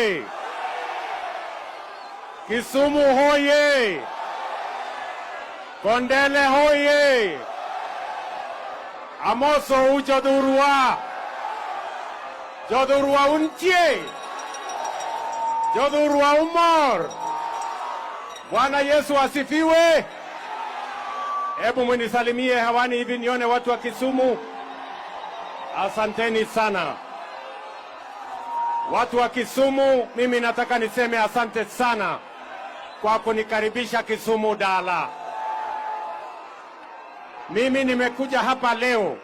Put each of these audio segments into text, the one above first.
hoye! Kisumu hoye! Kondele hoye! Amoso ujodurua! Jodurua untie! Jodurua umor! Bwana Yesu asifiwe! Hebu mnisalimie hewani hivi nione watu wa Kisumu. Asanteni sana. Watu wa Kisumu, mimi nataka niseme asante sana kwa kunikaribisha Kisumu Dala. Mimi nimekuja hapa leo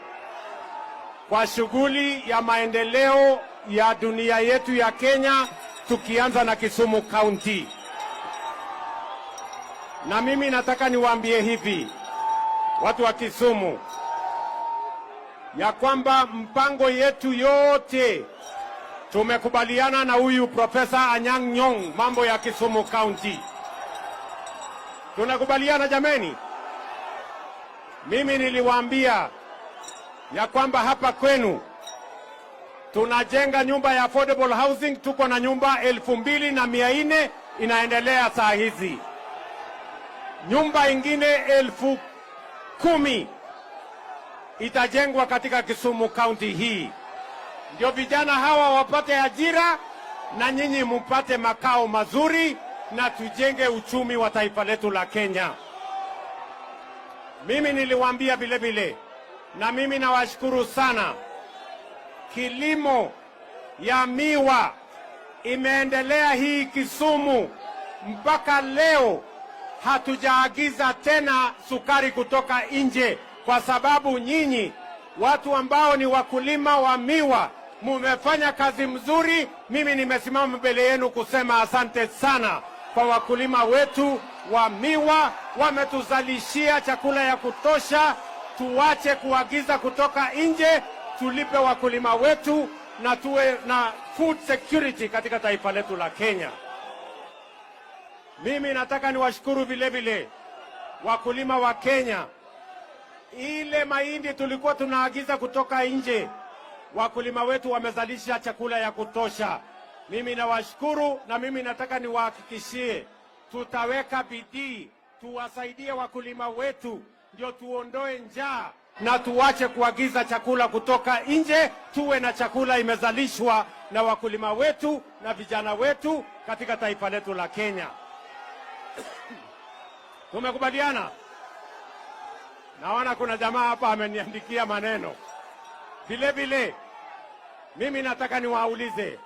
kwa shughuli ya maendeleo ya dunia yetu ya Kenya, tukianza na Kisumu County. Na mimi nataka niwaambie hivi, watu wa Kisumu, ya kwamba mpango yetu yote tumekubaliana na huyu Profesa Anyang' Nyong'o, mambo ya Kisumu County. Tunakubaliana jameni? Mimi niliwaambia ya kwamba hapa kwenu tunajenga nyumba ya affordable housing, tuko na nyumba 2,400 inaendelea saa hizi. Nyumba ingine 10,000 itajengwa katika Kisumu County hii. Ndio vijana hawa wapate ajira na nyinyi mpate makao mazuri na tujenge uchumi wa taifa letu la Kenya. Mimi niliwaambia vile vile, na mimi nawashukuru sana, kilimo ya miwa imeendelea hii Kisumu mpaka leo. Hatujaagiza tena sukari kutoka nje, kwa sababu nyinyi watu ambao ni wakulima wa miwa mumefanya kazi mzuri. Mimi nimesimama mbele yenu kusema asante sana kwa wakulima wetu wa miwa, wametuzalishia chakula ya kutosha. Tuache kuagiza kutoka nje, tulipe wakulima wetu na tuwe na food security katika taifa letu la Kenya. Mimi nataka niwashukuru vile vile wakulima wa Kenya. Ile mahindi tulikuwa tunaagiza kutoka nje, wakulima wetu wamezalisha chakula ya kutosha. Mimi nawashukuru, na mimi nataka niwahakikishie tutaweka bidii tuwasaidie wakulima wetu, ndio tuondoe njaa na tuache kuagiza chakula kutoka nje, tuwe na chakula imezalishwa na wakulima wetu na vijana wetu katika taifa letu la Kenya. Tumekubaliana? Naona kuna jamaa hapa ameniandikia maneno. Vile vile mimi nataka niwaulize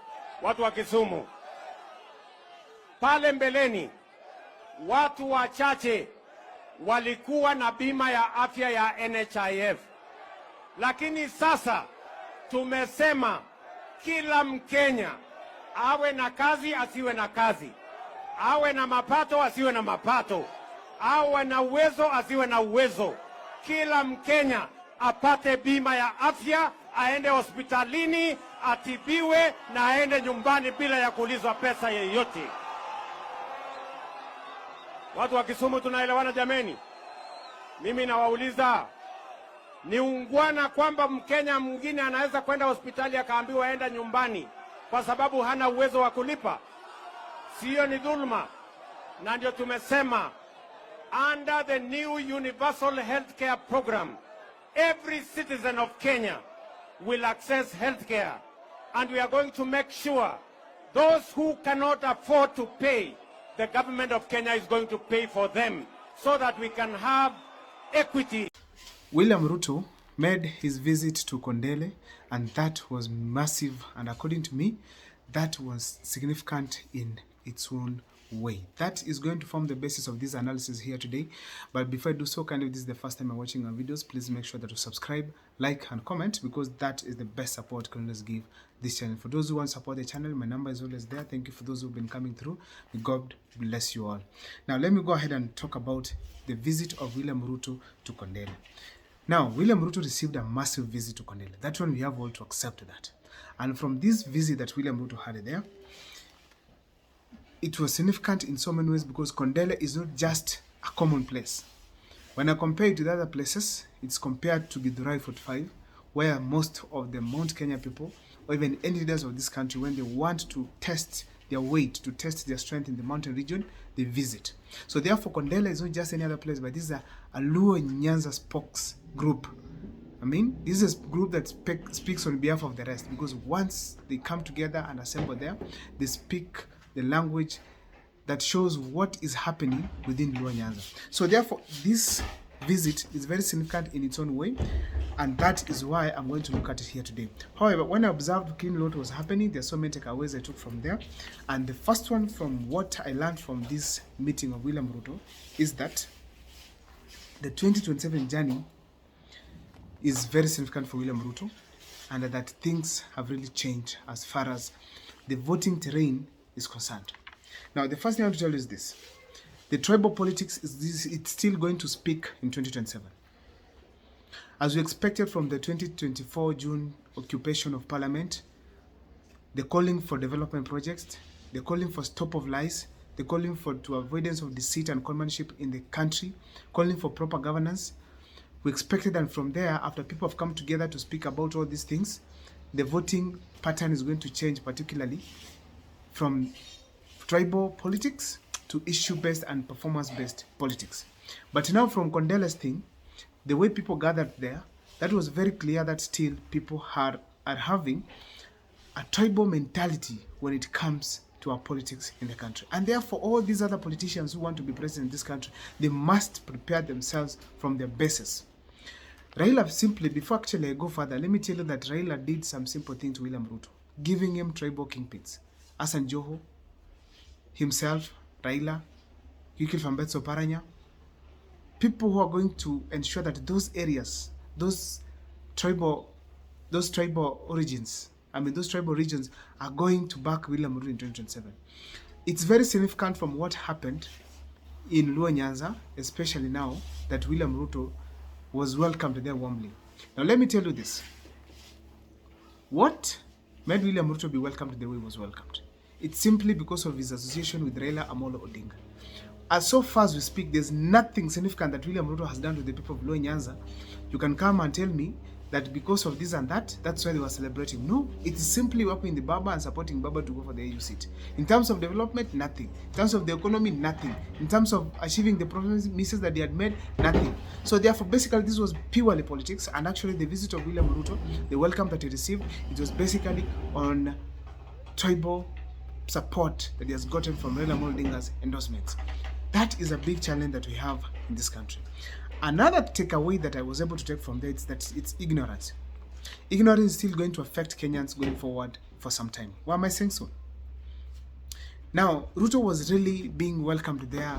watu wa Kisumu, pale mbeleni watu wachache walikuwa na bima ya afya ya NHIF, lakini sasa tumesema kila Mkenya awe na kazi asiwe na kazi, awe na mapato asiwe na mapato, awe na uwezo asiwe na uwezo, kila Mkenya apate bima ya afya, aende hospitalini atibiwe na aende nyumbani bila ya kuulizwa pesa yeyote. Watu wa Kisumu, tunaelewana jameni? Mimi nawauliza, ni ungwana kwamba Mkenya mwingine anaweza kwenda hospitali akaambiwa aenda nyumbani kwa sababu hana uwezo wa kulipa? Sio ni dhulma? Na ndio tumesema under the new universal healthcare program, every citizen of Kenya will access healthcare, and we are going to make sure those who cannot afford to pay, the government of Kenya is going to pay for them so that we can have equity. William Ruto made his visit to Kondele, and that was massive, and according to me, that was significant in its own way. That is going to form the basis of this analysis here today. But before I do so, kindly, if this is the first time you're watching our videos, please make sure that you subscribe, like and comment, because that is the best support you can always give this channel. For those who want to support the channel, my number is always there. Thank you for those who've been coming through. May God bless you all. Now let me go ahead and talk about the visit of William Ruto to Kondele. Now, William Ruto received a massive visit to Kondele. That one we have all to accept that. And from this visit that William Ruto had there, it was significant in so many ways, because Kondele is not just a common place. When I compare it to the other places, it's compared to Githurai 45, where most of the Mount Kenya people, or even any leaders of this country, when they want to test their weight, to test their strength in the mountain region, they visit. So therefore, Kondele is not just any other place, but this is a Luo Nyanza spokes group. I mean, this is a group that speaks on behalf of the rest, because once they come together and assemble there, they speak the language that shows what is happening within Luo Nyanza. So therefore, this visit is very significant in its own way, and that is why I'm going to look at it here today. However, when I observed clearly what was happening, there's so many takeaways I took from there. And the first one from what I learned from this meeting of William Ruto is that the 2027 journey is very significant for William Ruto, and that things have really changed as far as the voting terrain is concerned. Now, the first thing I want to tell you is this. The tribal politics it's still going to speak in 2027. As we expected from the 2024 June occupation of Parliament, the calling for development projects, the calling for stop of lies, the calling for avoidance of deceit and conmanship in the country, calling for proper governance. We expected that from there, after people have come together to speak about all these things, the voting pattern is going to change, particularly from tribal politics to issue-based and performance-based politics. But now from Kondele's thing, the way people gathered there, that was very clear that still people are having a tribal mentality when it comes to our politics in the country. And therefore, all these other politicians who want to be president in this country, they must prepare themselves from their bases. Raila simply, before actually I go further, let me tell you that Raila did some simple things to William Ruto, giving him tribal kingpins. Hassan Joho, himself, Raila, Yukil Fambetso Paranya, people who are going to ensure that those areas, those tribal origins, those tribal regions are going to back William Ruto in 2027. It's very significant from what happened in Luo Nyanza, especially now that William Ruto was welcomed there warmly. Now let me tell you this. What made William Ruto be welcomed the way he was welcomed? It's simply because of his association with Raila Amolo Odinga. As so far as we speak, there's nothing significant that William Ruto has done to the people of Luo Nyanza. You can come and tell me that because of this and that, that's why they were celebrating. No, it is simply working the Baba and supporting Baba to go for the AU seat. In terms of development, nothing. In terms of the economy, nothing. In terms of achieving the promises that they had made, nothing. So therefore, basically, this was purely politics. And actually, the visit of William Ruto, the welcome that he received, it was basically on tribal support that he has gotten from Raila Amolo Odinga's endorsements. That is a big challenge that we have in this country. Another takeaway that I was able to take from there is that it's ignorance. Ignorance is still going to affect Kenyans going forward for some time. Why am I saying so? Now, Ruto was really being welcomed there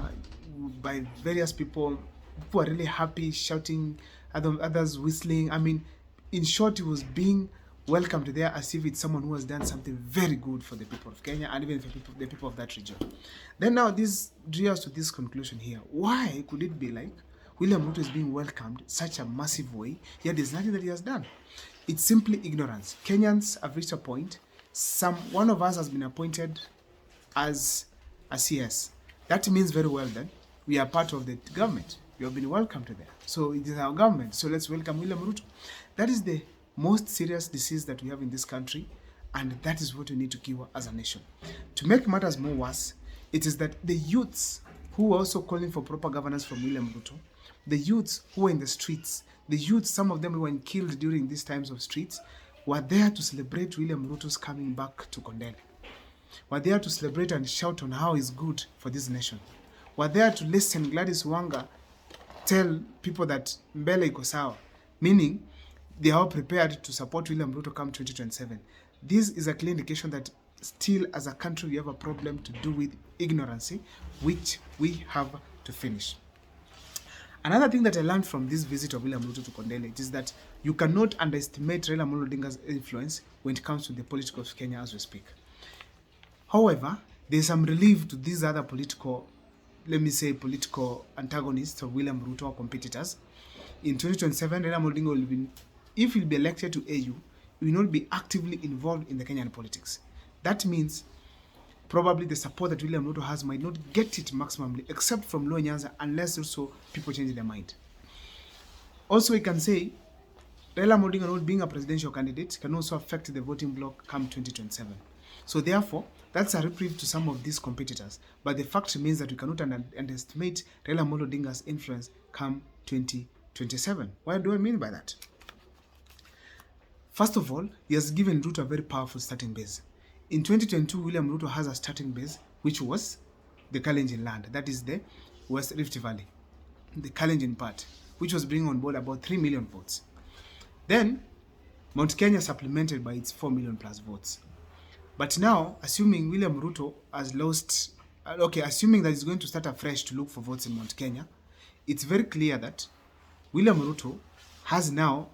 by various people. People were really happy, shouting, others whistling. In short, he was being welcomed there as if it's someone who has done something very good for the people of Kenya and even for the people of that region. Then now this drew us to this conclusion here. Why could it be like William Ruto is being welcomed such a massive way, yet there's nothing that he has done? It's simply ignorance. Kenyans have reached a point. One of us has been appointed as a CS. That means very well that we are part of the government. We have been welcomed there. So it is our government. So let's welcome William Ruto. That is the most serious disease that we have in this country, and that is what we need to cure as a nation. To make matters more worse, it is that the youths who are also calling for proper governance from William Ruto, the youths who are in the streets, the youths, some of them who were killed during these times of streets, were there to celebrate William Ruto's coming back to Kondele. Were there to celebrate and shout on how he's good for this nation. Were there to listen Gladys Wanga tell people that Mbele iko sawa, meaning they are all prepared to support William Ruto come 2027. This is a clear indication that still as a country we have a problem to do with ignorance, which we have to finish. Another thing that I learned from this visit of William Ruto to Kondele is that you cannot underestimate Raila Amolo Odinga's influence when it comes to the politics of Kenya as we speak. However, there is some relief to these other political antagonists of William Ruto or competitors. In 2027, Raila Amolo Odinga will be, if he'll be elected to AU, he will not be actively involved in the Kenyan politics. That means probably the support that William Ruto has might not get it maximally, except from Luo Nyanza, unless also people change their mind. Also, we can say Raila Odinga not being a presidential candidate can also affect the voting bloc come 2027. So therefore, that's a reprieve to some of these competitors. But the fact remains that we cannot underestimate Raila Odinga's influence come 2027. What do I mean by that? First of all, he has given Ruto a very powerful starting base. In 2022, William Ruto has a starting base, which was the Kalenjin land, that is the West Rift Valley, the Kalenjin part, which was bringing on board about 3 million votes. Then, Mount Kenya supplemented by its 4 million plus votes. But now, assuming William Ruto has lost, assuming that he's going to start afresh to look for votes in Mount Kenya, it's very clear that William Ruto has now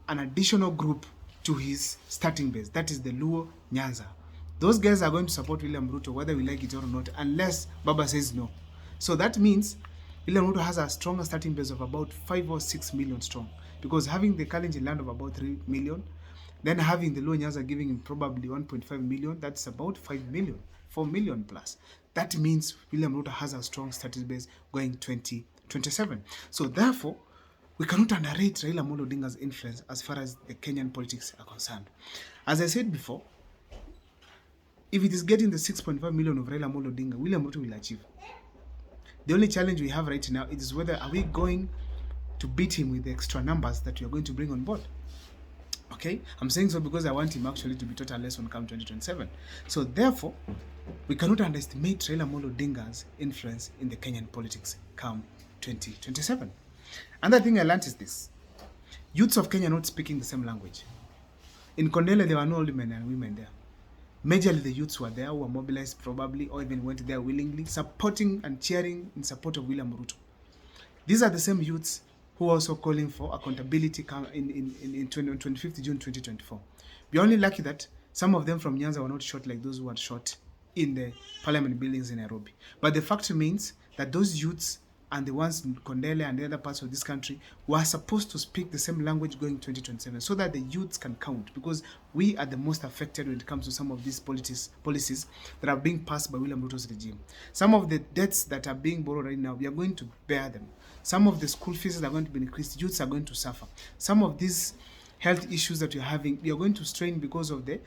an additional group to his starting base. That is the Luo Nyanza. Those guys are going to support William Ruto whether we like it or not, unless Baba says no. So that means William Ruto has a stronger starting base of about 5 or 6 million strong, because having the Kalenjin land of about 3 million, then having the Luo Nyanza giving him probably 1.5 million, that's about 5 million, 4 million plus. That means William Ruto has a strong starting base going 2027. So therefore, we cannot underrate Raila Odinga's influence as far as the Kenyan politics are concerned. As I said before, if it is getting the 6.5 million of Raila Odinga, William Ruto will achieve. The only challenge we have right now is whether are we going to beat him with the extra numbers that we are going to bring on board. Okay, I'm saying so because I want him actually to be total lesson come 2027. So therefore, we cannot underestimate Raila Odinga's influence in the Kenyan politics come 2027. Another thing I learned is this: youths of Kenya are not speaking the same language. In Kondele, there were no only men and women there. Majorly the youths were there, who were mobilized probably, or even went there willingly, supporting and cheering in support of William Ruto. These are the same youths who are also calling for accountability in 25th June 2024. We're only lucky that some of them from Nyanza were not shot like those who were shot in the parliament buildings in Nairobi. But the fact remains that those youths and the ones in Kondele and the other parts of this country were supposed to speak the same language going 2027, so that the youths can count, because we are the most affected when it comes to some of these policies that are being passed by William Ruto's regime. Some of the debts that are being borrowed right now, we are going to bear them. Some of the school fees are going to be increased. Youths are going to suffer. Some of these health issues that we are having, we are going to strain because of the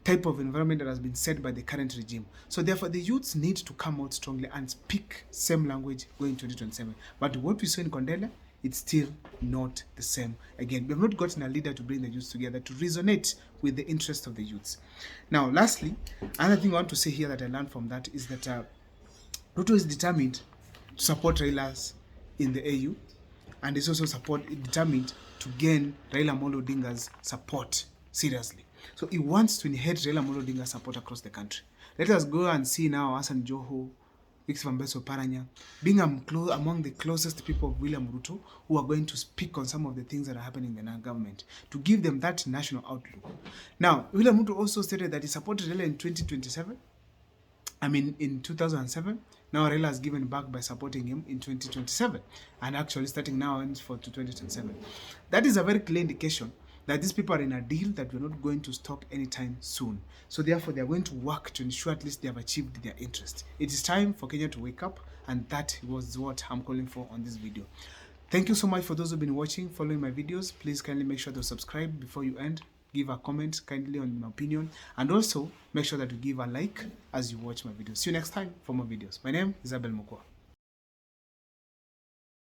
type of environment that has been set by the current regime. So therefore, the youths need to come out strongly and speak same language going 2027. But what we saw in Kondele, it's still not the same. Again, we have not gotten a leader to bring the youths together to resonate with the interest of the youths. Now, lastly, another thing I want to say here that I learned from that is that Ruto is determined to support Raila's in the AU, and is also determined to gain Raila Odinga's support seriously. So he wants to inherit Raila Odinga's support across the country. Let us go and see now Hassan Joho, Victor Fambeso Paranya, being among the closest people of William Ruto, who are going to speak on some of the things that are happening in the government, to give them that national outlook. Now, William Ruto also stated that he supported Raila in 2027. In 2007. Now Raila has given back by supporting him in 2027, and actually starting now for 2027. That is a very clear indication that these people are in a deal that we're not going to stop anytime soon. So therefore, they are going to work to ensure at least they have achieved their interest. It is time for Kenya to wake up, and that was what I'm calling for on this video. Thank you so much for those who've been watching, following my videos. Please kindly make sure to subscribe before you end. Give a comment kindly on my opinion, and also make sure that you give a like as you watch my videos. See you next time for more videos. My name is Abel Mukwa.